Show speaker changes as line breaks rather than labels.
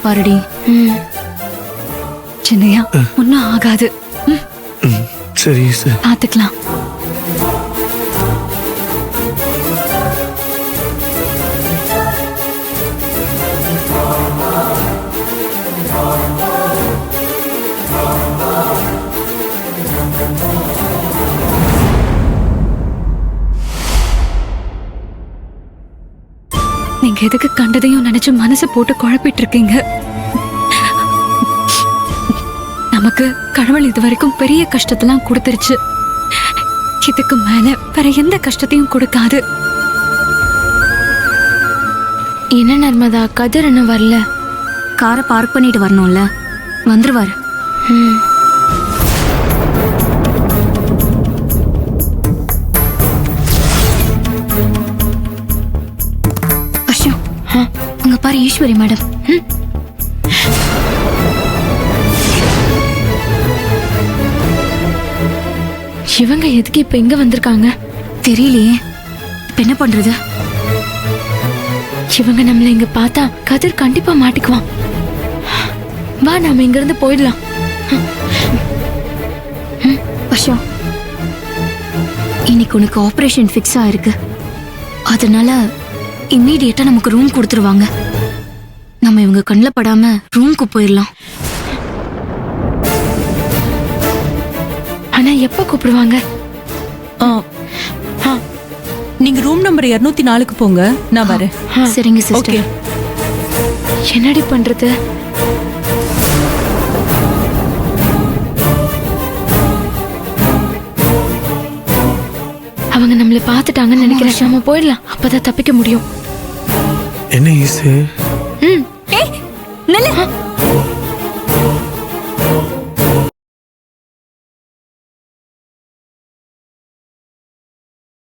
பாருடி. சின்னையா ஒன்னும் ஆகாது.
சரி சார்,
பாத்துக்கலாம். நீங்க எதுக்கு கண்டதையும் நினைச்சு மனசு போட்டு குழப்பிட்டு இருக்கீங்க? நமக்கு கடவுள் இதுவரைக்கும் பெரிய கஷ்டத்தெல்லாம் கொடுத்துருச்சு. இதுக்கு மேல வேற எந்த கஷ்டத்தையும் கொடுக்காது.
என்ன நர்மதா, கதிர் இன்னும் வரல?
காரை பார்க் பண்ணிட்டு வரணும்ல, வந்துருவாரு. அஷோ, அங்க பாரு ஈஸ்வரி மேடம்.
இவங்க எதுக்கு இப்ப இங்க வந்திருக்காங்க
தெரியலையே. இப்ப என்ன பண்றது?
இவங்க நம்மள இங்க பார்த்தா கதிர் கண்டிப்பா மாட்டிக்குவான். வா, நாம இங்க இருந்து போயிடலாம்.
அஷோ, இன்னைக்கு உனக்கு ஆபரேஷன் ஃபிக்ஸ் ஆயிருக்கு. அதனால இம்மீடியட்டா நமக்கு ரூம் கொடுத்துருவாங்க. நம்ம இவங்க கண்ணில் படாம ரூம்க்கு போயிடலாம்.
ஆனா எப்ப கூப்பிடுவாங்க?
நீங்க ரூம் நம்பர் 204க்கு போங்க, நான் வரேன்.
சரிங்க சிஸ்டர்.
ஓகே.
என்னடி பண்றது? அவங்க நம்மள பாத்துட்டாங்கன்னு நினைக்கிறேன். நம்ம போயிடலாம், அப்பதான் தப்பிக்க முடியும்.
என்ன ஈசு?
ஏய் நில்லு.